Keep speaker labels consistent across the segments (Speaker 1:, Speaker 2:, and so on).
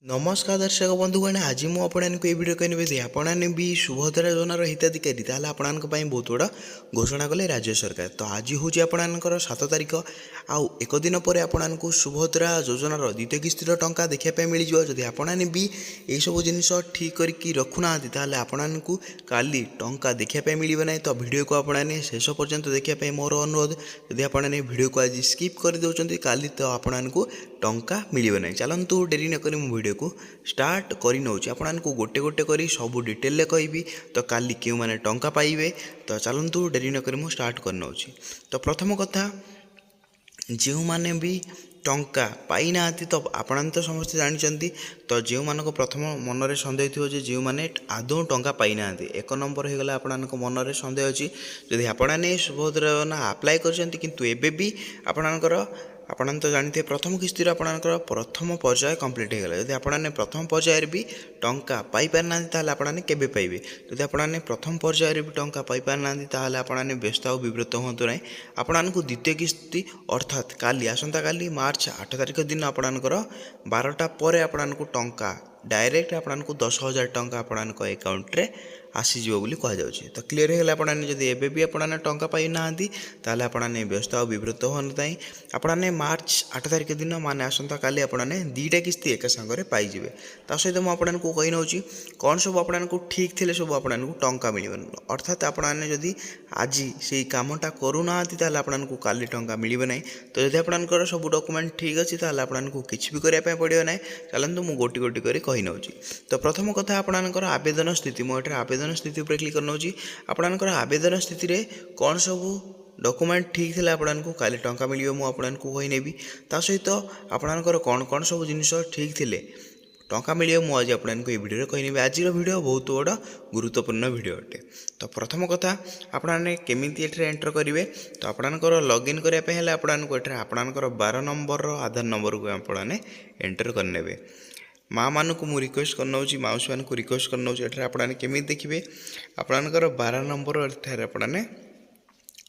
Speaker 1: नमस्कार दर्शक बंधुगण आज मुझे भिडियो कहने दे आपने भी सुभद्रा योजनार हिताधिकारी ताल आपण बहुत बड़ा घोषणा कले राज्य सरकार। तो आज हूँ आपणकर 7 तारिख आउ एक दिन पर आपको सुभद्रा योजनार द्वितीय किस्तिर टंका देखापी मिल जाए। आपने भी यही सब जिन ठीक करके रखुना आपण को काली टंका देखापी मिल ना। तो भिडियो को आपने शेष पर्यंत देखापी मोर अनुरोध। जदि आपने भिडियो को आज स्किप कर दौरान काली तो आपण को टंका मिल ना। चलतु डेरी नक भिडियो को स्टार्ट करी नौची आपको गोटे गोटे करी सब डिटेल कहि। तो काली क्यों माने टंका पाइबे तो चलतु डेरी नक मु स्टार्ट कर नौची। तो प्रथम कथा जो माने भी टंका पाई ना तो आपण तो समस्ते जानते। तो जो मानक प्रथम मन में सन्देह थी जो मैंने आदौ टंका पाई ना एक नंबर हो गला आपण मन में सन्देह अच्छी। जदि आपने सुभद्रा योजना आप्लाय कर आपण तो जानते प्रथम किस्तिर आपणकर प्रथम पर्याय कंप्लीट हो गला। जदि आपने प्रथम पर्यायर भी टंका पाई पार ना आपने केबे पाइबे। जदि आपने प्रथम पर्यायर भी टंका पाई पार ना आपने व्यस्त और विव्रत हूँ ना। आपको द्वितीय किस्ती अर्थात काली आसंता काली मार्च 8 तारिख दिन आपणकर 12टा पर आपको टंका डायरेक्ट आपको 10,000 टंका आपण अकाउंट रे आसीज बोली कहुच्छे। तो क्लीयर हो गला आपने जदि एबे भी आपने टंका पाई ना ताले आपने व्यस्त और विव्रत हूँ ना। आपने मार्च 8 तारिख दिन माने आसंता काली आपने 2टा किस्ती एक सांगे पाइबे। ता सहित मुझे कही नौची कौन सब आपको ठीक थे सब आपको टंका मिल अर्थात आपने जदि आज से कामटा करूना आपको काली टंका मिल ना। तो जदि आपंकर सब डॉक्यूमेंट ठीक अच्छी आपको किसी भी करने पड़ो ना। चलते मुझे गोटी गोटी कर कही नौची। तो प्रथम कथा आपंकर आवेदन स्थिति मुझे आवेदन स्थिति पर क्लिक कर नौची। आपंकर आवेदन स्थिति रे कौन सब डॉक्यूमेंट ठीक थे आपको काली टंका मिल मुझे कहीनेबी। ता सहित आपंकर कौन कौन सब जिनस ठीक थे टंका मिले मुझे आपको ये भिडियो कहीनी। आज भिडियो बहुत बड़ा गुरुत्वपूर्ण भिडियो अटे। तो प्रथम कथा आपने केमी एंटर करेंगे। तो आपंकर लॉगिन करने आपको 12 नंबर आधार नंबर को आपने एंटर करने। माँ मान को मुझे रिक्वेस्ट करना माउसी मान को रिक्वेस्ट करना आपने केमी देखिए आपंकर 12 नंबर आपने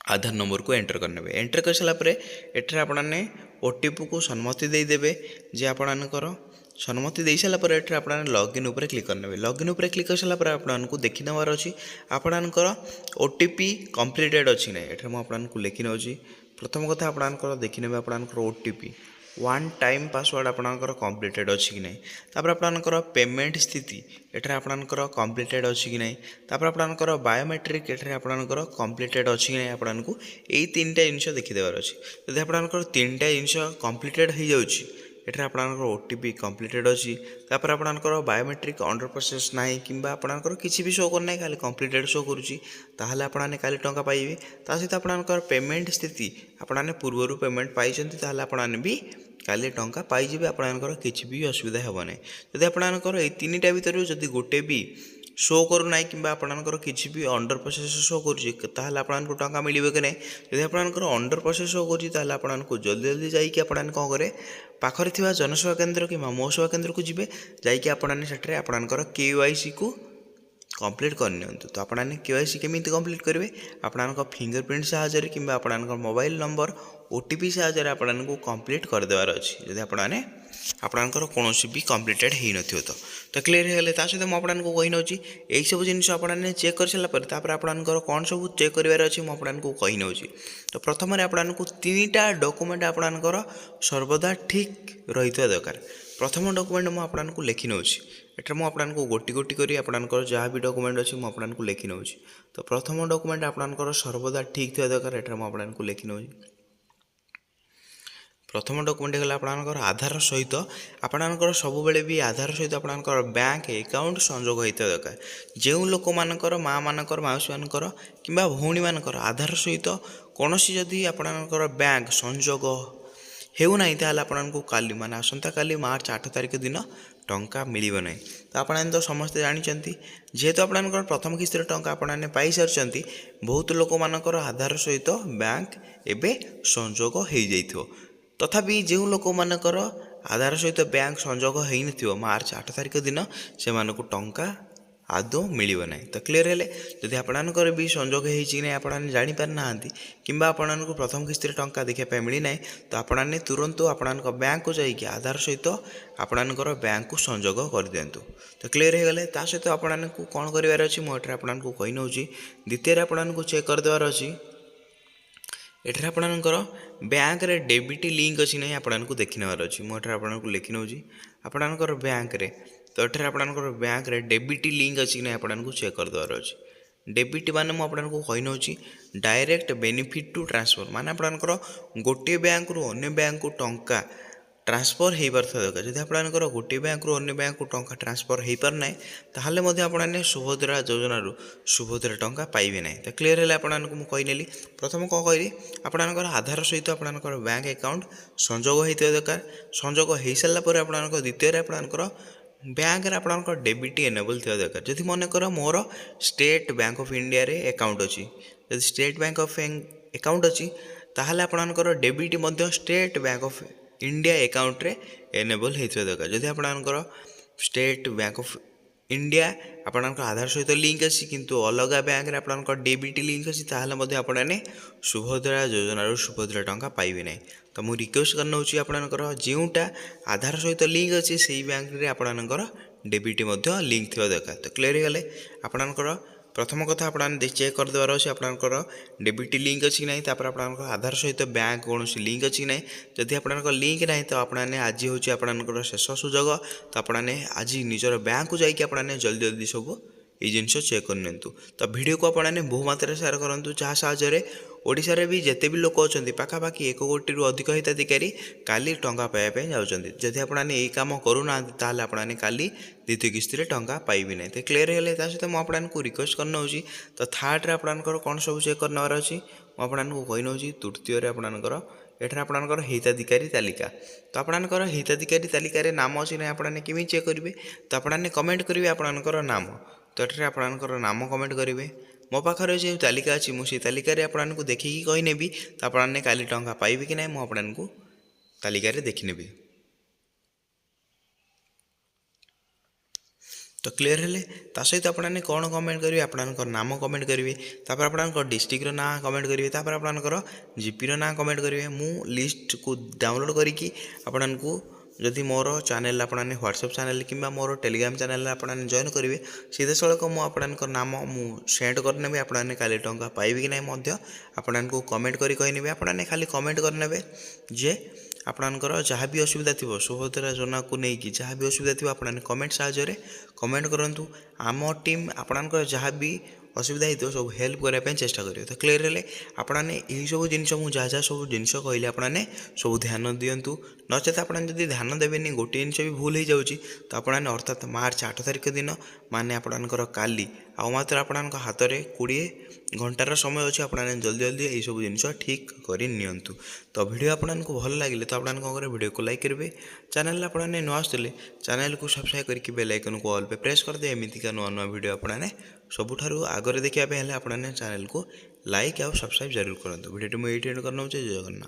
Speaker 1: आधार नंबर को एंटर करने। एंटर कर सारापर एठार आपने ओटीपी को सम्मति देदेवे जे आपणकर सम्मति दे सारापर एठार आपने लॉगिन उपर क्लिक करने। लॉगिन उपर क्लिक कर सारापर आपको देखी नवार अच्छी आपणकर ओटीपी कंप्लीटेड अच्छी ना। एठार मुझे लिखी नौची। प्रथम कथा आपणकर देखी ने आपणकर ओटीपी 1 टाइम पासवर्ड आपणकर कंप्लीटेड अच्छी कि ना। तापर आपणकर पेमेंट स्थिति एठार आपणकर कंप्लीटेड अच्छी कि ना। तापर आपणकर बायोमेट्रिक एठार आपणकर कंप्लीटेड अच्छी कि ना। आपको यही 3टा जिनस देखीदेवार अच्छी। जदि आपणकर 3टा जिनस कंप्लीटेड हो जाउछि एठार आपणकर ओटीपी कंप्लीटेड अच्छी। तापर आपणकर बायोमेट्रिक अंडर प्रोसेस ना कि आपणकर किसी भी शो करना खाली कंप्लीटेड शो करुच्ची ताहले आपने काली टंका पाइबे। ता सहित आपणकर पेमेंट स्थिति आपने पूर्वर पेमेंट पाई ताहले आपने भी काली टंका पाइबे। आपणकर किसी भी असुविधा हे ना। जदि आपणकर ये 3टा भितर जदि गोटे भी शो करूना कि आपणकर किसी भी अंडर प्रोसेस शो करें आपको टंका मिले कि नहीं। जदि आपणकर अंडर प्रोसेस शो कर आपको जल्दी जल्दी जाइए आपने कौन करें पाखरे थिबा जनसेवा केन्द्र कि मो सेवा केन्द्र को जीवे जाइए आपने सेठे आपणकर केवाईसी को कंप्लीट करनी। तो आपने केवाईसी केमी कंप्लीट करेंगे आपंक फिंगरप्रिंट साहाय्य कि आपंक मोबाइल नंबर ओटीपी साहाय्य आपको कंप्लीट करदेवार अच्छी। जदि आपने आपंकर कौन भी कंप्लीटेड हो न तो क्लीयर हो गले। सहित मुझे कही नौची यही सब जिन आपने चेक कर सारापर आपंकर कौन सब चेक करार अच्छी मुझे कही नौची। तो प्रथम आपको 3टा डॉक्यूमेंट आपंकर सर्वदा ठीक रही दरकार। प्रथम डॉक्यूमेंट मुझे लिखी नौची एटा मुझे गोटी गोटी करी आपंकर जहाँ भी डॉक्यूमेंट अच्छी मुझे लिखी नौची। तो प्रथम डॉक्यूमेंट आपंकर सर्वदा ठीक थी दरकार एटा मुझे लिखी नौची। प्रथम डॉक्यूमेंट गला आपंकर आधार सहित आपंकर सब बेले भी आधार सहित आपंकर बैंक अकाउंट संजोग होता दरकार। जो लोक मानकर माँ मानकर माउसी मानकर कि भौणी मानकर आधार सहित कौन जदि आपंकर बैंक संजोग हेउना आपको काली माने आसंता काली मार्च 8 तारिख दिन टंका मिल ना। तो आपने तो समस्ते जानते जेहेतु आपंकर प्रथम किस्तिर टंका आपने पाई सारी बहुत लोक मानकर आधार सहित बैंक एबे संजोग हो जाइथिबो। तथापि जो लोक मानकर आधार सहित बैंक संजोग हो न मार्च 8 तारिख दिन से टंका आदौ मिलिब ना। तो क्लीयर है जदि आपणकर भी संजोग होती ना आप जापर ना कि आपको प्रथम किस्ती टंका देखापी मिलना तो आपने तुरंत आपण बैंक को जाकि आधार सहित आपणकर बैंक को संजोग कर दिंतु। तो क्लीयर हो गले सहित आपको कौन करार अच्छी मुझे आपको कही नौ। द्वितीय आपको चेक करदेवार अच्छी एठार आपणकर बैंक रे डेबिट लिंक अच्छी ना आपको देखी नेबार अच्छी मुझे आपको लिखी नौ आपणकर बैंक रे। तो ये आपणकर बैंक रे डेबिट लिंक अच्छी ना आपको चेक करदेवार अच्छी। डेबिट मान मुझे कही नौ डायरेक्ट बेनिफिट टू ट्रांसफर माने आपणकर गोटे बैंक रु अन्य बैंक को टंका ट्रांसफर हो पार दरकार। जब आपणकर गोटे बैंक रु अन्य बैंक को टंका ट्रांसफर हो पार ना ताहले आपने सुभद्रा योजना सुभद्रा टंका पाइबे ना। तो क्लीयर है आपको मुझे कहीनेली प्रथम कौन कहली आपणकर आधार सहित आपणकर बैंक अकाउंट संजोग होता दरकार। संजोग हो सारापर आपणकर द्वितीय आपणकर बैंक आपणकर डेबिट एनेबल थी दरकार। जदि मनकर मोर स्टेट बैंक ऑफ इंडिया रे अकाउंट अच्छी जब स्टेट बैंक ऑफ अकाउंट अच्छी ताहले आपणकर debit state bank of India account रे एनेबल होता दरकार। जदि आपणकर स्टेट बैंक ऑफ इंडिया आपणकर आधार सहित लिंक अच्छी किंतु अलग बैंक रे आपणकर डेबिट लिंक अच्छी ताहले आपने सुभद्रा योजना सुभद्रा टंका पाइबे ना। तो मुझे रिक्वेस्ट करना आपणकर जोटा आधार सहित लिंक अच्छी से बैंक रे आपणकर डेबिट लिंक थी दरकार। तो क्लीयर हो गले आपणकर प्रथम कथा आपने चेक करदेवार अच्छे आपणकर डेबिट लिंक अच्छी ना आपणकर आधार सहित बैंक कौन लिंक अच्छी ना। जदि आपणकर लिंक ना तो आपने आज हूँ आपणकर शेष सुजोग। तो आपने आज निजर बैंक को जाकि आपने जल्दी जल्दी सब ये जिनस चेक करनी। तो वीडियो को आपने बहु मात्रा शेयर करूँ जहाँ साहाय्य ओडिशारे भी जिते भी लोक अच्छा पाखापाखि 1 कोटी अधिक हिताधिकारी काली टंका पाइबा जाऊँगी। जदि आपने यही कम करूना ताल आपने काली द्वितीय किस्ती टंका पाइबे ना। तो क्लीयर है सहित मुझे आपको रिक्वेस्ट करना तो थर्ड आपणकर कौन सब चेक करनार अच्छी मुझे कही नौ। तृतीय आपणकर एठार आपणकर हिताधिकारी तालिका। तो आपणकर हिताधिकारी तालिकार नाम अच्छी ना आपने केमी चेक करेंगे तो आपने कमेंट करेंगे आपणकर नाम। तो ये आपणकर नाम कमेंट करेंगे मो पाखे जो तालिका अच्छी मुझे तालिकार आपको देखिकी कहीनेबी तो आपने काली टंका पाइबे कि ना मुझे तालिकार देखनेबी। तो क्लीयर है सहित आपने कौन कमेंट करेंगे आपणकर नाम कमेंट करेंगे आप डिस्ट्रिक्टर ना कमेंट करेंगे आपणकर जीपी ना कमेंट करेंगे। मु लिस्ट को डाउनलोड करके आपको जदि मोर चैनल आपने व्हाट्सएप चैनल कि मोर टेलीग्राम चैनल आपने जॉइन करेंगे सीधा सड़क मुझे नाम मुझे सेंड करने आपने काली टंका पाइबे कि ना आपको कमेंट कर कहीने आपने खाली कमेंट करने जे आपणकर जहाँ भी असुविधा थी सुभद्रा योजना को लेकिन जहाँ भी असुविधा थी आपने कमेंट साहाय्य कमेंट करूँ आम टीम आपणकर जहाँ भी असुविधा होता सब हेल्प करने चेष्टा करेंगे। तो क्लीयर है आपने यही सब जिन मुझे जहाँ जहाँ सब जिन कहली आपने सब ध्यान दिंतु नचेत आपने ध्यान देवेनि गोटे जिन भी भूल हो जाऊँगी तो आपने अर्थात मार्च 8 तारिख दिन माने आपणकर काली आ मात्र आपण हाथ में 20 घंटार समय अच्छे आपने जल्दी जल्दी ये सब जिन ठीक करनी। तो वीडियो आपको भल लगे तो आपने कौन करेंगे वीडियो को लाइक करेंगे चैनल आपने नुआ आसते चैनल को सब्सक्राइब करके बेल आइकन को ऑल पे प्रेस कर दे एमतीका नुआ नुआ वीडियो आपने सबुठारु आगे देखापी आपने चैनल को लाइक आउ सब्सक्राइब जरूर करूँ। वीडियो मुझे एंड करना जय जगन्नाथ।